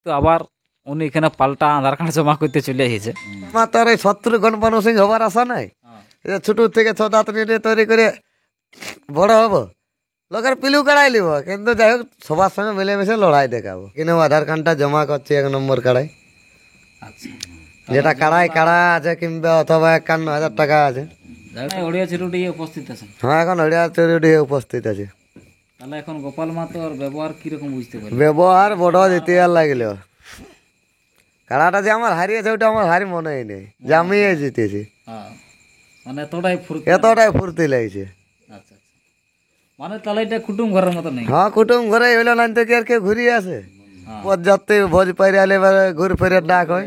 তো আবার উনি এখানে পাল্টা আধার কার্ড জমা করতে চলে এসেছে। আমার তো আর এই শত্রু গণপানু সিং হবার আশা নাই। ছোট থেকে ছ দাঁত নিয়ে তৈরি করে বড় হবো, লোকের পিলু কাড়াই লিব, কিন্তু যাই হোক সবার সঙ্গে মিলেমিশে লড়াই দেখাবো। কিন্তু আধার কার্ডটা জমা করছি 1 নম্বর কাড়াই, যেটা কাড়াই কাড়া আছে কিংবা অথবা 51,000 টাকা আছে। ওড়িয়া চিরুটি উপস্থিত আছেন। হ্যাঁ, এখন হরিয়া চৌরুডি উপস্থিত আছে। তাহলে এখন গোপাল মাতোর ব্যবহার কিরকম বুঝতে পারি? ব্যবহার বড় দিতে আর লাগলো। কাড়াটা যে আমার হারিয়েছে ওটা আমার হারি মনেই নেই, যে আমি জিতেছি। মানে এতটাই ফুর্তি লাগছে। আচ্ছা, মানে তাহলে এটা কুটুম ঘরের মতো নেই? হ্যাঁ, কুটুম ঘরে হইলো না তো কি আর কেউ ঘুরিয়ে আসে। পর্যাপ্ত ভোজ পাইলে এবারে ঘুরে ফিরে ডাক হয়,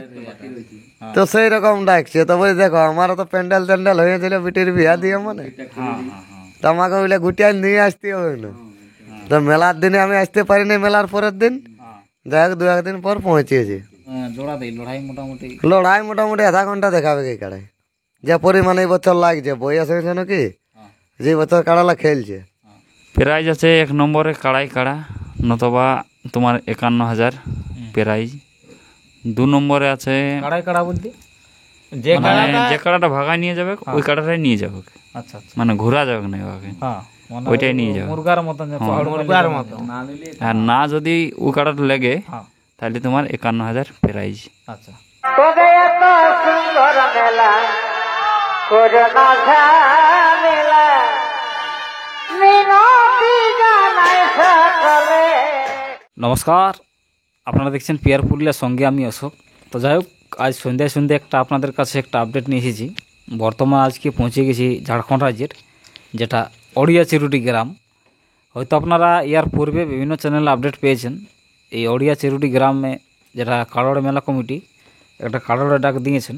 তো সেই রকম ডাকছে। তো বলি দেখো আমার তো প্যান্ডেল ট্যান্ডেল হয়েছিল বিটির বিয়া দিয়ে, মানে তো আমাকে ওইলে গুটিয়ে নিয়ে আসতে হইলো। তো মেলার দিনে আমি আসতে পারিনি, মেলার পরের দিন যাই হোক 2-1 দিন পর পৌঁছেছি। লড়াই মোটামুটি আধা ঘন্টা দেখাবে কি কাড়াই, যে পরিমাণে এই বছর লাগছে। বয়স হয়েছে নাকি, যে বছর কাড়ালা খেলছে। প্রাইজ আছে 1 নম্বরে কাড়াই কাড়া, নতবা তোমার 51,000 প্রাইজ। 2 নম্বরে আছে কাড়াই কাড়া বলতে যে কাড়াটা ভাগায় নিয়ে যাবে ওই কাড়াটাই নিয়ে যাবে। আচ্ছা, মানে ঘোরা যাবে না ওকে, ওইটাই নিয়ে যাবে। মুরগার মতন, আর না যদি ওই কাড়াটা লেগে তাহলে তোমার 51,000 প্রাইজ। আচ্ছা, নমস্কার, আপনারা দেখছেন পিয়ার পুরুলিয়ার সঙ্গে আমি অশোক। তো যাই হোক, আজ সন্ধ্যায় একটা আপনাদের কাছে একটা আপডেট নিয়ে এসেছি। বর্তমান আজকে পৌঁছে গেছি ঝাড়খণ্ড রাজ্যের, যেটা ওড়িয়া চিরুটি গ্রাম। হয়তো আপনারা ইয়ার পূর্বে বিভিন্ন চ্যানেলে আপডেট পেয়েছেন। এই ওড়িয়া চিরুটি গ্রামে যেটা কাড়াড় মেলা কমিটি একটা কাড়াড়ে ডাক দিয়েছেন।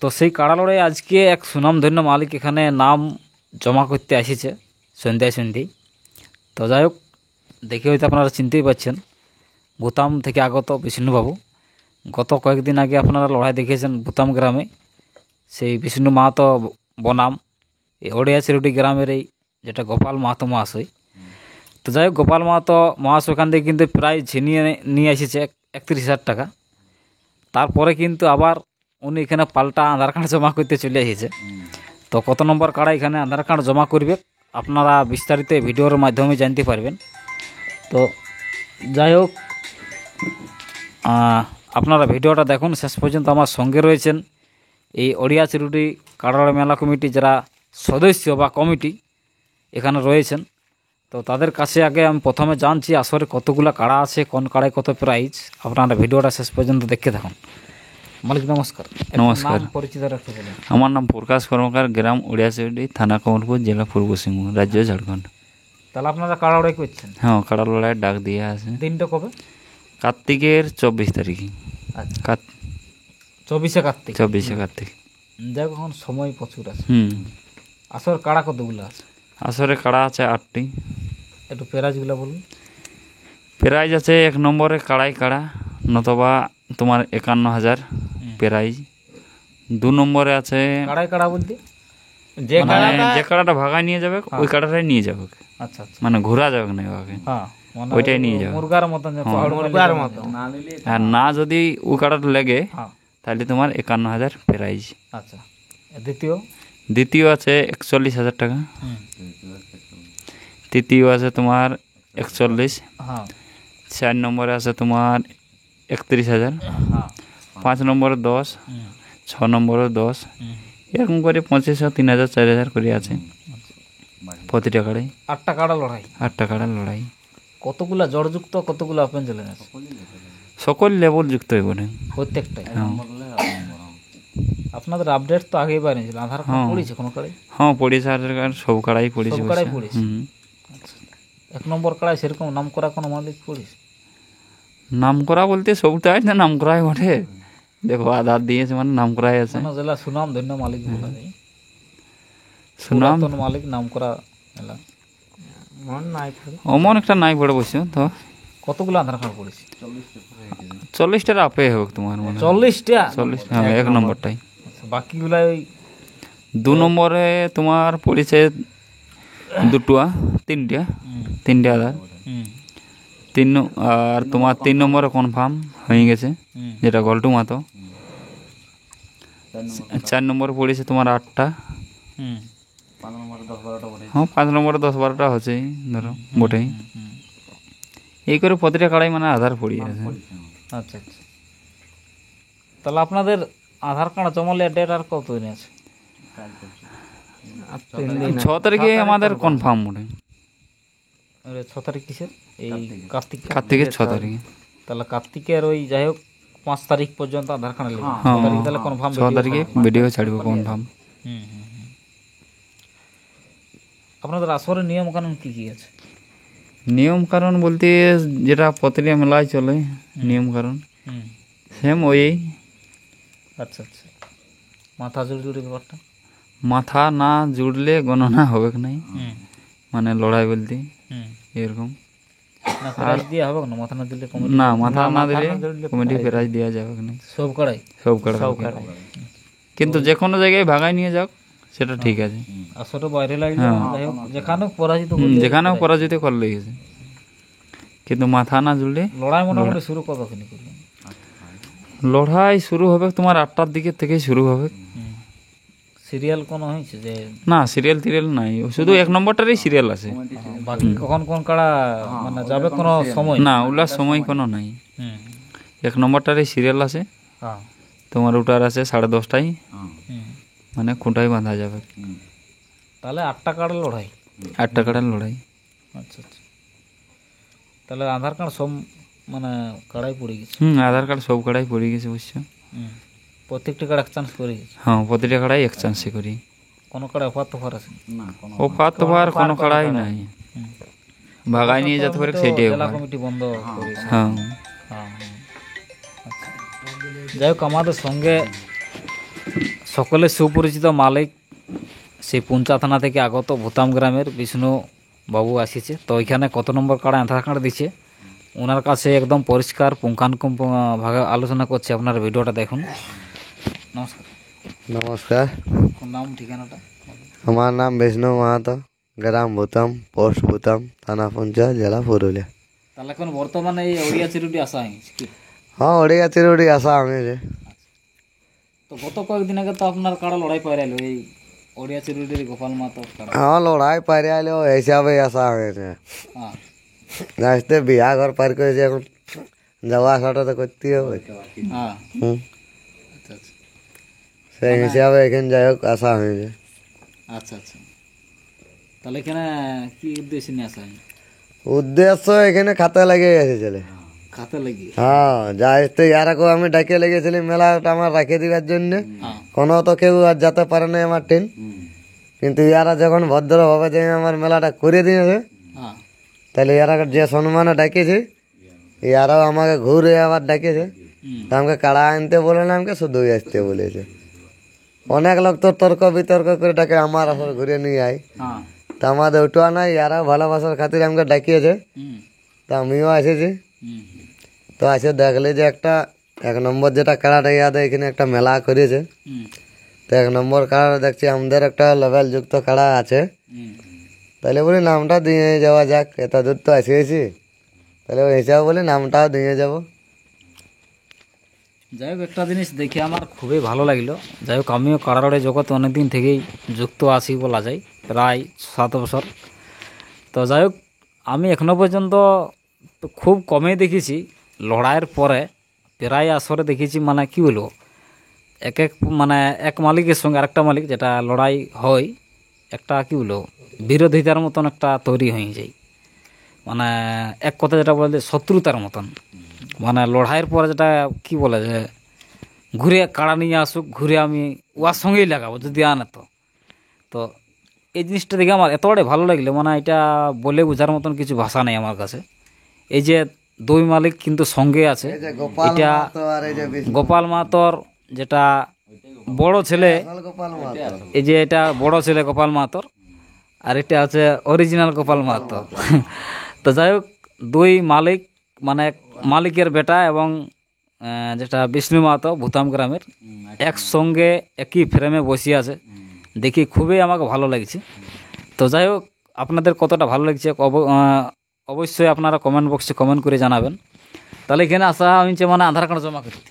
তো সেই কাড়াড়ে আজকে এক সুনামধন্য মালিক এখানে নাম জমা করতে এসেছে সন্ধ্যায়। তো যাই হোক, দেখে হয়তো আপনারা চিনতেই পারছেন, ভুতাম থেকে আগত বিষ্ণুবাবু। গত কয়েকদিন আগে আপনারা লড়াই দেখেছেন ভুতাম গ্রামে, সেই বিষ্ণু মাহাতো বনাম এই ওড়িয়া চিরুটি গ্রামের এই যেটা গোপাল মাহাতো মহাশয়। তো যাই হোক, গোপাল মাহাতো মহাশয় এখান থেকে কিন্তু প্রায় ছিনিয়ে নিয়ে এসেছে 31,000 টাকা। তারপরে কিন্তু আবার উনি এখানে পাল্টা আধার কার্ড জমা করতে চলে এসেছে। তো কত নম্বর কাড়া এখানে আধার কার্ড জমা করবে আপনারা বিস্তারিত ভিডিওর মাধ্যমে জানতে পারবেন। তো যাই হোক, আপনারা ভিডিওটা দেখুন শেষ পর্যন্ত। আমার সঙ্গে রয়েছেন এই ওড়িয়া চিরুটি কাড়াড় মেলা কমিটি যারা সদস্য বা কমিটি এখানে রয়েছেন। তো তাদের কাছে আগে আমি প্রথমে জানছি আসলে কতগুলো কাড়া আছে, কোন কাড়ায় কত প্রাইজ। আপনারা ভিডিওটা শেষ পর্যন্ত দেখতে থাকুন। মালিক নমস্কার। নমস্কার, পরিচিত রাখতে বলুন। আমার নাম প্রকাশ কর্মকার, গ্রাম ওড়িয়া চিরুটি, থানা কমলপুর, জেলা পূর্ব সিংভূম, রাজ্য ঝাড়খণ্ড। তাহলে আপনারা কাড়া লড়াই করছেন? হ্যাঁ, কাড়া লড়াইয়ের ডাক দিয়ে আছে। দিনটা কবে? কার্তিকের 24 তারিখে। আচ্ছা, 24 কার্তিক। যাই হোক, এখন সময় প্রচুর আছে। আসলে কাড়া কতগুলো আছে? আসরে কাড়া আছে 8টি। একটু প্রাইজগুলো বলুন। প্রাইজ আছে 1 নম্বরে কাড়াই কাড়া, নতবা তোমার 51,000 প্রাইজ। 2 নম্বরে আছে কাড়াই কাড়া বলতে যে কাড়াটা ভাগায় নিয়ে যাবে ওই কাড়াটাই নিয়ে যাবে। আচ্ছা, মানে ঘোরা যাবে না ওকে, ওইটাই নিয়ে যাবে। মুরগার মতন, আর না যদি ওই কাড়াটা লেগে তাহলে তোমার 51,000 প্রাইজ। আচ্ছা, দ্বিতীয় আছে 41,000 টাকা। তৃতীয় আছে তোমার 41। 4 নম্বরে আছে তোমার 31,000। 5 নম্বরে 10, 6 নম্বরে 10, এরকম করে 2500, 3,000, 4,000 করে আছে প্রতিটা কাড়াই। 8টা কাড়া লড়াই। 8টা কাড়া লড়াই। কতগুলা জড়যুক্ত, কতগুলো ওপেন চ্যালেঞ্জ আছে? সকল লেভেল যুক্ত হয়ে পড়ে প্রত্যেকটাই। আপনাদের আপডেট তো আগেই বানিয়েছিল, আধার কার্ড পড়েছে কোনো কাড়াই? হ্যাঁ, পড়েছে আধার কার্ড, সব কাড়াই পড়েছে। 1 নম্বর কাড়াই সেরকম নাম করা কোনো মালিক পড়েছে? নাম করা বলতে সবটাই না নাম করাই বটে। দেখো আধার দিয়েছে মানে নাম করাই আছে। জেলা সুনাম ধন্য মালিক বলা যায়, সুনাম মালিক নাম করা মেলা। অমন একটা নাই পড়ে বসে। তো কতগুলো আধার কার্ড পড়েছে? 40টার আপে হোক তোমার মানে। 40টা? 40, হ্যাঁ, 1 নম্বরটাই। বাকিগুলা ওই 2 নম্বরে তোমার পড়েছে 2টা, 3টে আধার। আর তোমার 3 নম্বরে কনফার্ম হয়ে গেছে, যেটা গল্টু মাতো। 4 নম্বরে পড়েছে তোমার 8টা। হ্যাঁ, 5 নম্বরে 10-12টা হচ্ছেই ধরো বটেই। এই করে প্রতিটা কাড়াই মানে আধার পড়িয়ে আছে। আচ্ছা আচ্ছা, তাহলে আপনাদের আধার কার্ড জমালে ডেট আর কত দিন আছে? 6 তারিখে আমাদের কনফার্ম মোটে। 6 তারিখ কিসের? এই কার্তিকের 6 তারিখে। তাহলে কার্তিকের ওই যাই হোক 5 তারিখ পর্যন্ত আধার কার্ড লাগবে। হ্যাঁ, তাহলে কনফার্ম 6 তারিখে ভিডিও ছাড়বো কনফার্ম। আপনাদের আসরের নিয়ম কানুন কি কি আছে? নিয়ম কারণ বলতে যেটা প্রতিটা মেলায় চলে নিয়ম কারণ সেম ওই। আচ্ছা আচ্ছা, মাথা জুড়ে ব্যাপারটা? মাথা না জুড়লে গণনা হবে কি নাই, মানে লড়াই বলতে এরকম। না প্রাইজ দিয়ে হবে না? মাথা না দিলে না, মাথা না দিলে কমিটি প্রাইজ দেওয়া যাবে কি নাই। সব কড়াই সব কাড়া, কিন্তু যে কোনো জায়গায় ভাগায় নিয়ে যাক সেটা ঠিক আছে। আসরে বাইরে লাগলে যাই হোক যেখানেও পরাজিত যেখানেও পরাজিত করলে গেছে, কিন্তু মাথা না জুড়লে। লড়াই মোটামুটি শুরু কতক্ষণ করলেন? লড়াই শুরু হবে তোমার 8টার দিকে থেকে শুরু হবে। সিরিয়াল কোনো হয়েছে যে? না, সিরিয়াল টিরিয়াল নাই, শুধু 1 নম্বরটারই সিরিয়াল আছে। বাকি কখন কোন কাড়া মানে যাবে কোনো সময়? না, ওগুলার সময় কোনো নাই। 1 নম্বরটারই সিরিয়াল আছে তোমার, ওটার আছে 10:30টায়, মানে খুঁটাই বাঁধা যাবে। তাহলে 8টা কাড়া লড়াই? 8টা কাড়ার লড়াই। আচ্ছা আচ্ছা, তাহলে আধার কার্ড সব মানে কাড়াই পড়ে গেছে? আধার কার্ড সব কাড়াই পড়ে গেছে বুঝছো। প্রত্যেকটা কাড়া এক চান্স করে গেছে? হ্যাঁ, প্রতিটা কাড়াই এক চান্সে করি। কোনো কাড়া অফার আছে? অফার তোফার কোনো কাড়াই নাই, ভাগায় নিয়ে যেতে পারে সেটাই। জেলা কমিটি বন্ধ করেছে। হ্যাঁ, যাই হোক, আমাদের সঙ্গে সকলের সুপরিচিত মালিক সেই পুঞ্চা থানা থেকে আগত ভূতাম গ্রামের বিষ্ণু বাবু আসিছে। তো ওইখানে কত নম্বর কার্ড আধার কার্ড দিচ্ছে ওনার কাছে একদম পরিষ্কার পুঙ্খানুপুঙ্খ ভাগে আলোচনা করছে। আপনারা ভিডিওটা দেখুন। নমস্কার। নমস্কার, নাম ঠিকানাটা? আমার নাম বিষ্ণু মাহাতো, গ্রাম ভূতাম, পোস্ট ভূতাম, থানা পুঞ্চা, জেলা পুরুলিয়া। তাহলে এখন বর্তমানে এই ওড়িয়া চিরুটি আসা হয়েছে কি? হ্যাঁ, ওড়িয়া চিরুটি আসা হয়েছে। তো গত কয়েকদিন আগে তো আপনার কাড়া লড়াই পাইল এই ওড়িয়া চিরুটির গোপাল মাতো কাড়া। হ্যাঁ, লড়াই পারি আলো হিসাবে আসা হয়েছে। হ্যাঁ, আসতে বিয়া ঘর পার করেছে, এখন যাওয়া আসাটা তো করতেই হবে। হ্যাঁ, হুম, আচ্ছা আচ্ছা সেই হিসাবে এখানে যাই হোক আসা হয়েছে। আচ্ছা আচ্ছা, তাহলে এখানে কি উদ্দেশ্যে নিয়ে আসা হয়? উদ্দেশ্য এখানে খাতে লেগে গেছে ছেলে। খাতে লাগিয়ে? হ্যাঁ, যা আসতে ইয়ারাকে আমি ডাকে লেগেছিলি মেলাটা আমার রেখে দিবার জন্য। হ্যাঁ, কোনো তো কেউ আর যেতে পারে না আমার ট্রেন, কিন্তু ইয়ারা যখন ভদ্রভাবে যে আমার মেলাটা করে দিয়েছে, হ্যাঁ, তাহলে ইয়ারা যে সম্মানে ডাকেছে ইয়ারাও আমাকে ঘুরে আবার ডাকেছে। তা আমাকে কাড়া আনতে বলে না, আমাকে শুধুই আসতে বলেছে। অনেক লোক তো তর্ক বিতর্ক করে ডাকে, আমার আসলে ঘুরে নিয়ে আয়। হ্যাঁ, তা আমাদের ওটা নাই, ইয়ারাও ভালোবাসার খাতির আমাকে ডাকিয়েছে। তা আমিও এসেছি। তো এসে দেখলে যে একটা 1 নম্বর যেটা কাড়াটা ইয়াদে এখানে একটা মেলা করেছে। তো 1 নম্বর কাড়াটা দেখছি আমাদের একটা লেভেল যুক্ত কাড়া আছে। তাহলে বলি নামটা দিয়ে যাওয়া যাক, এত দূর তো এসেছি, তাহলে ওই হিসাবে বলি নামটাও দিয়ে যাব। যাই হোক, একটা জিনিস দেখে আমার খুবই ভালো লাগলো। যাই হোক, আমিও কাড়ালড়াই জগতে অনেকদিন থেকেই যুক্ত আছি বলা যায়, প্রায় 7 বছর। তো যাই হোক, আমি এখনও পর্যন্ত খুব কমই দেখেছি লড়াইয়ের পরে প্রায় আসরে দেখেছি, মানে কি বলবো, মানে এক মালিকের সঙ্গে আরেকটা মালিক যেটা লড়াই হয়, একটা কি বলবো বিরোধিতার মতন একটা তৈরি হয়ে যায়। মানে এক কথা যেটা বলে শত্রুতার মতন, মানে লড়াইয়ের পরে যেটা কি বলে যে ঘুরে কাড়া নিয়ে আসুক, ঘুরে আমি ওর সঙ্গেই লাগাবো যদি আনে। তো এই জিনিসটা দেখে আমার এতটাই ভালো লাগলো, মানে এটা বলে বোঝার মতন কিছু ভাষা নেই আমার কাছে। এই যে 2 মালিক কিন্তু সঙ্গে আছে, এটা গোপাল মাহাতোর যেটা বড় ছেলে, এই যে এটা বড় ছেলে গোপাল মাহাতোর, আর এটা আছে অরিজিনাল গোপাল মাহাতো। তো যাই হোক, 2 মালিক মানে মালিকের বেটা এবং যেটা বিষ্ণু মাহাতো ভূতাম গ্রামের একসঙ্গে একই ফ্রেমে বসে আছে, দেখি খুবই আমাকে ভালো লাগছে। তো যাই হোক, আপনাদের কতটা ভালো লাগছে অবশ্যই আপনারা কমেন্ট বক্সে কমেন্ট করে জানাবেন। তাহলে এখানে আসা হয়েছে মানে আধার কার্ড জমা করতে।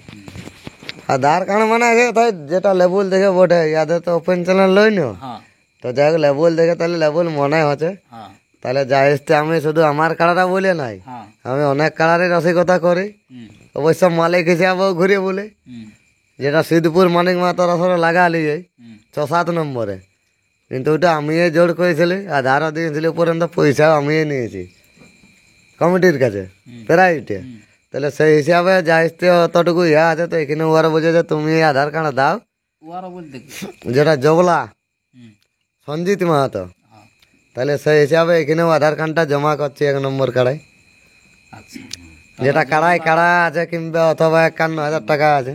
আধার কার্ড মানে তাই যেটা লেবুল দেখে বটে, ইয়াদের তো ওপেন চ্যানেল লই না, হ্যাঁ তো যাই হোক লেবুল দেখে তাহলে লেবুল মনে হচ্ছে। হ্যাঁ তাহলে যাই আসতে আমি শুধু আমার কাড়াটা বলে নাই, হ্যাঁ আমি অনেক কাড়ারই রসিকতা করি। অবশ্য মালিক হিসাবেও ঘুরে বলে, যেটা সিদ্ধপুর মানিক মাতার আসলে লাগা লিয়ে 6-7 নম্বরে, কিন্তু ওটা আমি জোর করেছিলি, আধারও দিয়েছিলি, পর্যন্ত পয়সাও আমি নিয়েছি কমিটির কাছে প্রাইভেটে। তাহলে সেই হিসাবে যা আসতে অতটুকু ইয়া আছে, তো এখানে ওরা বোঝে যে তুমি এই আধার কার্ড দাও, ওয়ারও বলতে যেটা জবলা সঞ্জিত মাহাতো, তাহলে সেই হিসাবে এখানেও আধার কার্ডটা জমা করছি 1 নম্বর কাড়াই, আচ্ছা যেটা কাড়াই কাড়া আছে কিংবা অথবা 51,000 টাকা আছে।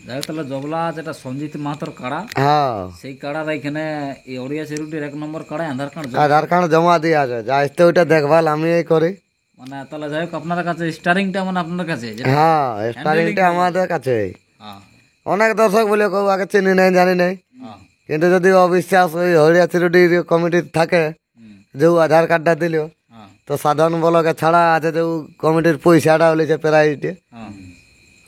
যাই হোক, তাহলে জবলা যেটা সঞ্জিত মাহাতোর কাড়া, হ্যাঁ সেই কাড়ার এখানে এই ওড়িয়া চেরুটির 1 নম্বর কাড়ায় আধার কার্ড আধার কার্ড জমা দিয়ে আছে, যা আসতে ওইটা দেখভাল আমি এই করি। মানে তাহলে যাই হোক আপনার কাছে স্টারিংটা মানে আপনার কাছে হ্যাঁ স্টারিংটা আমাদের কাছে। হ্যাঁ অনেক দর্শক বলে কেউ আগে চিনি নাই জানি নাই, হ্যাঁ কিন্তু যদি অবিশ্বাস ওই হরিয়া চিরুটির কমিটি থাকে যে ও আধার কার্ডটা দিল, হ্যাঁ তো সাধারণ বলকে ছাড়া আছে যে ও কমিটির পয়সাটা হলেছে প্রাইভেটে, হ্যাঁ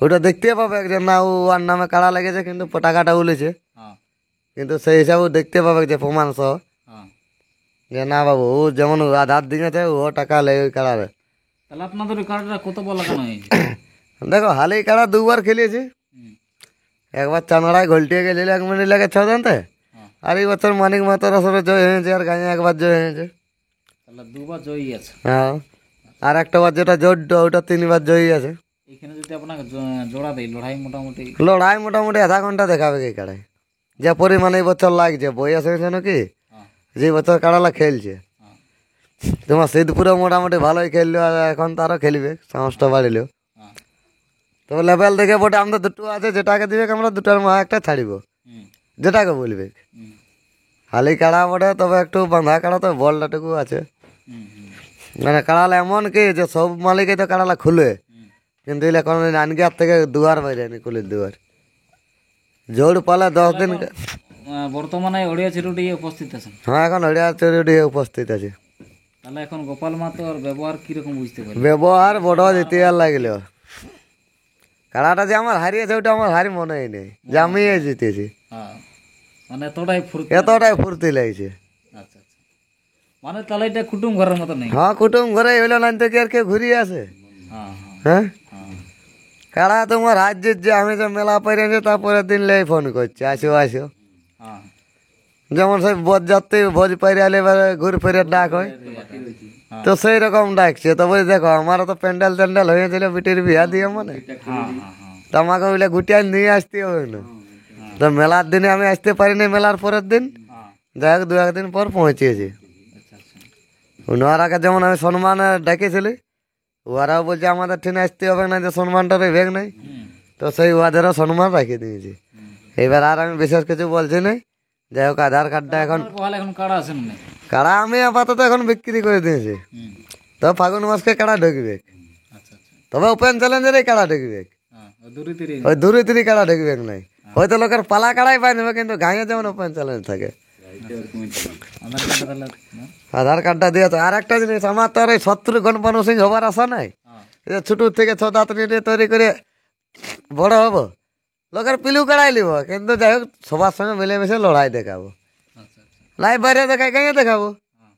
ওটা দেখতে পাবে যে না ও আর নামে কাড়া লেগেছে কিন্তু টাকাটা উলেছে, হ্যাঁ কিন্তু সেই হিসাবে দেখতে পাবে যে প্রমাণ সহ হ্যাঁ। যে না বাবু ও যেমন আধার দিয়েছে ও টাকা লেগে ওই কাড়ারে। তাহলে আপনাদের ওই কার্ডটা কত বলা কেন হয়েছে? দেখো হালি কাড়া 2 বার খেলিয়েছি, একবার চানড়ায় ঘোলটিয়ে গেছিল 1 মিনিট লাগে 6 জানতে, আর এই বছর মানিক মাতার আসরে জয় হয়েছে, আর গাঁয়ে একবার জয় হয়েছে। তাহলে 2 বার জয়ী আছে। হ্যাঁ আর একটা বার যেটা জোড্ড ওটা 3 বার জয়ী আছে। এখানে যদি আপনাকে জোড়া দেয় লড়াই মোটামুটি লড়াই মোটামুটি আধা ঘন্টা দেখাবে কি কাড়াই, যে পরিমাণে এই বছর লাগছে, বয়স হয়েছে নাকি হ্যাঁ যে বছর কাড়ালা খেলছে। হ্যাঁ তোমার সিদ্ধপুরে মোটামুটি ভালোই খেললো, আর এখন তারও খেলবে সাহসটা বাড়িল। হ্যাঁ তবে লেভেল দেখে বটে আমাদের 2টো আছে, যেটাকে দিবে আমরা 2টার মধ্যে একটা ছাড়িব, হুম যেটাকে বলবে। হুম হালি কাড়া বটে, তবে একটু বাঁধা কাড়া, তো বলটাটুকু আছে। হুম হুম মানে কাড়ালা এমন কি যে সব মালিকে তো কাড়ালা খুলে, কিন্তু এলে কোনো আনগিয়ার থেকে দুয়ার বাইরে নি, কুলির দুয়ার জোর পালে 10 দিন। বর্তমানে ওড়িয়া চিরুটি উপস্থিত আছেন। হ্যাঁ এখন হরিয়া চৌরুডি উপস্থিত আছে। তাহলে এখন গোপাল মাহাতোর ব্যবহার কিরকম বুঝতে পারি? ব্যবহার বড় দিতে আর লাগলো, কাড়াটা যে আমার হারিয়েছে ওটা আমার হারি মনেই নেই যে আমি জিতেছি, হ্যাঁ মানে এতটাই ফুর্তি। এতটাই ফুর্তি লাগছে। আচ্ছা আচ্ছা, মানে তাহলে এটা কুটুম ঘরের মতো নেই। হ্যাঁ কুটুম ঘরে হইলো না থেকে আর কেউ ঘুরিয়ে আসে। হ্যাঁ হ্যাঁ হ্যাঁ কাড়া তোমার রাজ্যের যে আমি যে মেলা পাইছে তারপরে দিন লেই ফোন করছে আসো আসো, হ্যাঁ যেমন সেই ভোজ যাত্রী ভোজ পাইরে আলে এবারে ঘুরে ফিরে ডাক হয়, তো সেই রকম ডাকছে। তো বলি দেখো আমারও তো প্যান্ডেল ট্যান্ডেল হয়েছিল বিটির বিয়া দিয়ে, মানে হ্যাঁ হ্যাঁ হ্যাঁ তো আমাকে বলে গুটিয়ে নিয়ে আসতে হবে না। তো মেলার দিনে আমি আসতে পারিনি, মেলার পরের দিন হ্যাঁ যাই হোক 2-1 দিন পর পৌঁছেছি। আচ্ছা আচ্ছা ওনারাকে যেমন আমি সম্মান ডেকেছিলি, ওরাও বলছে আমাদের ট্রেনে আসতে হবে না, যে সম্মানটা ভেগ নাই, হুম তো সেই ওদেরও সম্মান রাখিয়ে দিয়েছি। এবার আর আমি বিশেষ কিছু বলছি না। যাই হোক আধার কার্ডটা এখন বহাল এখন কাড়া আছেন না? কাড়া আমি আপাতত এখন বিক্রি করে দিয়েছি, হুম তো ফাগুন মাসকে কাড়া ঢুকবে, আচ্ছা আচ্ছা তবে ওপেন চ্যালেঞ্জের কাড়া ঢুকবে, হ্যাঁ দূরে তীরে ওই দূরে তিরি কাড়া ঢুকবে নাই। হয়তো লোকের পালা কাড়াই পাই নেবে, কিন্তু গাঁয়ে যেমন ওপেন চ্যালেঞ্জ থাকে। আধার কার্ড তাহলে না? আধার কার্ডটা দিয়ে তো আর একটা জিনিস, আমার তো আর এই শত্রু গণপানু সিং হবার আশা নাই। হ্যাঁ ছোট থেকে 6 নিয়ে তৈরি করে বড় হবো, লোকের পিলু কাড়াই লিব, কিন্তু যাই হোক সবার সঙ্গে মিলেমিশে লড়াই দেখাবো, আচ্ছা আচ্ছা লাইভ বাইরে দেখাই গাঁয়ে দেখাবো, হ্যাঁ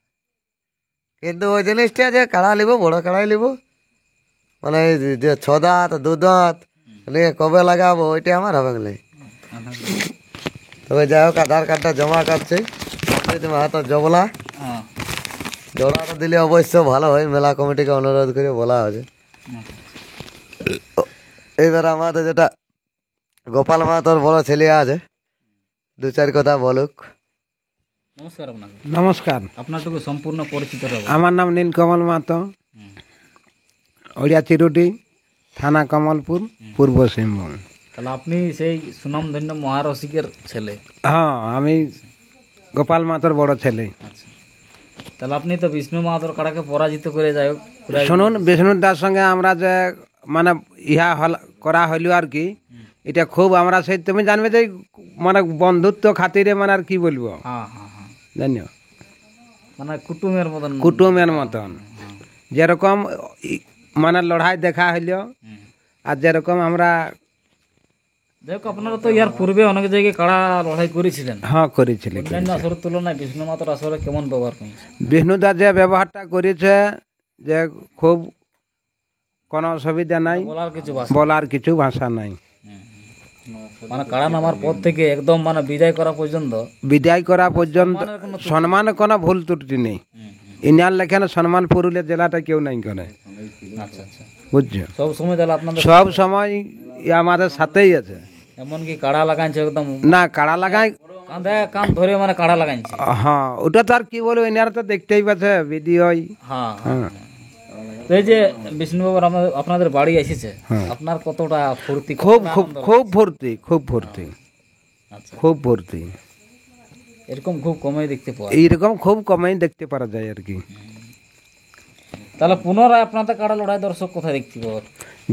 কিন্তু ওই জিনিসটা যে কাড়া লিব বড় কাড়াই লিব, মানে এই যে 6 দাঁত 2 দাঁত নিয়ে কবে লাগাবো ওইটা আমার হবে না। আধার তবে যাই হোক আধার কার্ডটা জমা করছে তোমার হাতে জবলা, হ্যাঁ জোড়াটা দিলে অবশ্য ভালো হয়, মেলা কমিটিকে অনুরোধ করে বলা হয়েছে। এইবার আমাদের যেটা গোপাল মাহাতোর বড় ছেলে আছে, 2-4 কথা বলুক। নমস্কার আপনাকে। নমস্কার, আপনারটুকু সম্পূর্ণ পরিচিত হবে। আমার নাম নীলকমল মাহাতো, ওড়িয়া চিরুটি, থানা কমলপুর, পূর্ব সিংভূম। তাহলে আপনি সেই সুনামধন্য মহারসিকের ছেলে? হ্যাঁ আমি গোপাল মাহাতোর বড় ছেলে। আচ্ছা, তাহলে আপনি তো বিষ্ণু মাহাতোর কাড়াকে পরাজিত করে যাই হোক শুনুন, বিষ্ণু দার সঙ্গে আমরা যে মানে ইহা করা হইল আর কি, এটা খুব আমরা সেই তুমি জানবে যে মানে বন্ধুত্ব খাতিরে, মানে আর কি বলবো, হ্যাঁ হ্যাঁ হ্যাঁ, জানিও মানে কুটুমের মতন। কুটুমের মতন। যেরকম মানে লড়াই দেখা হইল আর যেরকম আমরা যাই হোক আপনারা তো ইয়ার পূর্বে অনেক জায়গায় কাড়া লড়াই করেছিলেন, হ্যাঁ করেছিলি। অন্যান্য আসরের তুলনায় বিষ্ণু মাতার আসরে কেমন ব্যবহার করেছে? বিষ্ণুদা যে ব্যবহারটা করেছে যে খুব কোনো অসুবিধা নাই, বলার কিছু ভাষা বলার কিছু ভাষা নাই। মানে কাড়া নামার পর থেকে একদম মানে বিদায় করা পর্যন্ত বিদায় করা পর্যন্ত সম্মানের কোনো ভুল ত্রুটি নেই। ইনার লেখানে সম্মান পুরুলিয়া জেলাটা কেউ নাই করে, আচ্ছা আচ্ছা বুঝছো? সব সময় তাহলে আপনাদের সব সময় আমাদের সাথেই আছে। এমনকি কাড়া লাগাইছে একদম না কাড়া লাগাই, কান ধরে মানে কাড়া লাগাইছে। হ্যাঁ ওটা তো আর কি বলবো, এনারা তো দেখতেই পাচ্ছে ভিডিও। হ্যাঁ হ্যাঁ তো এই যে বিষ্ণুবাবু আপনাদের বাড়ি এসেছে, আপনার কতটা ফুর্তি? খুব খুব খুব ফুর্তি, খুব ফুর্তি, আচ্ছা, খুব ফুর্তি। এরকম খুব কমই দেখতে পাওয়া। এইরকম খুব কমই দেখতে পারা যায় আর কি। তাহলে পুনরায় আপনাদের কাড়া লড়াই দর্শক কোথায় দেখতে পাবেন?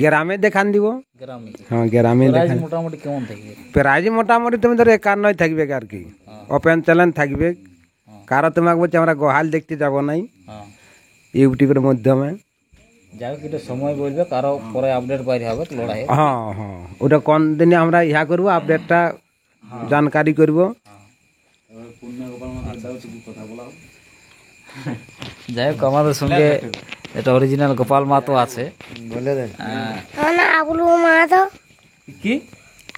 গ্রামে দেখান দিব। গ্রামে। হ্যাঁ গ্রামে প্রাইজ দেখান। মোটামুটি কেমন থাকবে? প্রাইজ মোটামুটি তুমি ধরো 51 থাকবে আর কি, ওপেন চ্যালেঞ্জ থাকবে। কারো তোমাকে বলছে আমরা গোহাল দেখতে যাব নাই, হ্যাঁ ইউটিউবের মাধ্যমে। যাই হোক এটা সময় বলবে, কারো পরে আপডেট বাইরে হবে লড়াই। হ্যাঁ হ্যাঁ ওটা কোন দিনে আমরা ইহা করবো, আপডেটটা জানকারি করব। যাই হোক আমাদের সঙ্গে এটা অরিজিনাল গোপাল মাহাতো আছে। বলে দেন। আমার নাম আবুল মাহাতো। কি?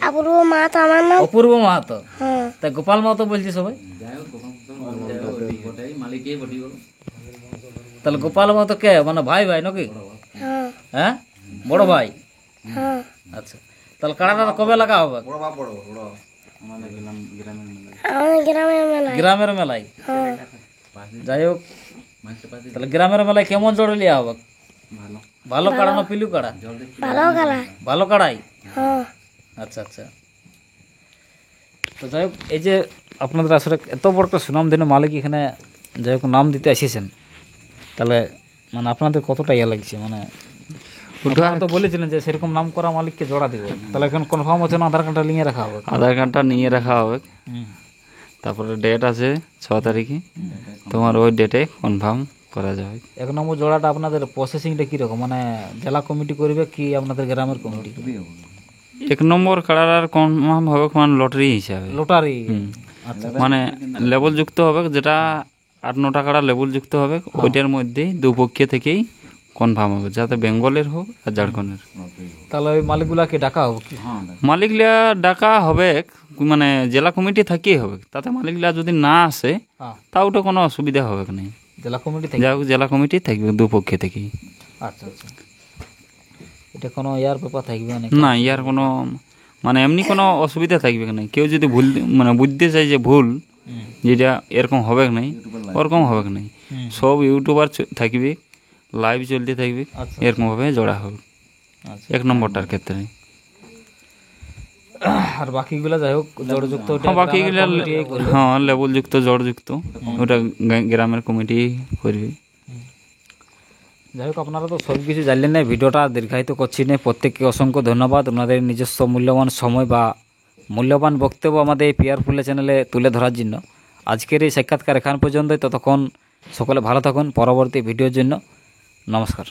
আবুল মাহাতো আমার নাম। অপূর্ব মাহাতো। হ্যাঁ। তা গোপাল মাহাতো বলছি সবাই। তাহলে গোপাল মাহাতো কে মানে ভাই ভাই নাকি? হ্যাঁ হ্যাঁ বড় ভাই। হ্যাঁ। আচ্ছা তাহলে কাড়াটা কবে লাগা হবে? আমাদের গ্রামের মেলায়। গ্রামের মেলায়। হ্যাঁ। যাই হোক তাহলে গ্রামের মেলায় কেমন জড়ে লিয়া হবে? ভালো কাড়া না পিলু কাড়া? ভালো খেলা। ভালো কাড়াই। হ্যাঁ। আচ্ছা আচ্ছা। তো যাই হোক এই যে আপনাদের আসলে এত বড় একটা সুনামধন্য মালিক এখানে যাই হোক নাম দিতে এসেছেন, তাহলে মানে আপনাদের কতটা ইয়ে লাগছে? মানে আপনারা তো বলেছিলেন যে সেরকম নাম করা মালিককে জোড়া দিবে, তাহলে এখন কনফার্ম হচ্ছে না? আধার কার্ডটা নিয়ে রাখা হবে? আধার কার্ডটা নিয়ে রাখা হবে, হুম। তারপরে ডেট আছে 6 তারিখে, তোমার ওই ডেটে কনফার্ম করা যাবে। 1 নম্বর জোড়াটা আপনাদের প্রসেসিংটা কীরকম? মানে জেলা কমিটি করবে কি আপনাদের গ্রামের কমিটি? 1 নম্বর কাড়ার কনফার্ম হবে মানে লটারি হিসাবে, লোটারি। আচ্ছা মানে লেবল যুক্ত হবে, যেটা 8-9টা কাড়া লেবল যুক্ত হবে, ওইটার মধ্যেই দুপক্ষে থেকেই কনফার্ম হবে, যাতে বেঙ্গলের হোক আর ঝাড়খণ্ডের। তাহলে ওই মালিকগুলাকে ডাকা হবে কি? মালিকরা ডাকা হবে, মানে জেলা কমিটি থাকিয়ে হবে, তাতে মালিকরা যদি না আসে হ্যাঁ তাও তো কোনো অসুবিধা হবে না। জেলা কমিটি থেকে। যাই হোক জেলা কমিটি থাকবে দুপক্ষে থেকেই। আচ্ছা আচ্ছা। এটা কোনো ইয়ার ব্যাপার থাকবে না? না ইয়ার কোনো মানে এমনি কোনো অসুবিধা থাকবে না। কেউ যদি ভুল মানে বুঝতে চাই যে ভুল যেটা এরকম হবে নাই, ওরকম হবে নাই। সব ইউটিউবার থাকবে, লাইভ চলতে থাকবে, আচ্ছা। এরকমভাবে জোড়া হবে আচ্ছা 1 নম্বরটার ক্ষেত্রে। আর বাকিগুলো যাই হোক জড়যুক্ত হ্যাঁ বাকিগুলো হ্যাঁ লেবলযুক্ত জড়যুক্ত ওটা গ্রামের কমিটি করবে। যাই হোক আপনারা তো সব কিছু জানলেন না, ভিডিওটা দীর্ঘায়িত করছি না। প্রত্যেককে অসংখ্য ধন্যবাদ ওনাদের নিজস্ব মূল্যবান সময় বা মূল্যবান বক্তব্য আমাদের এই পিআর পুরুলিয়া চ্যানেলে তুলে ধরার জন্য। আজকের এই সাক্ষাৎকার এখান পর্যন্তই। ততক্ষণ সকলে ভালো থাকুন। পরবর্তী ভিডিওর জন্য নমস্কার।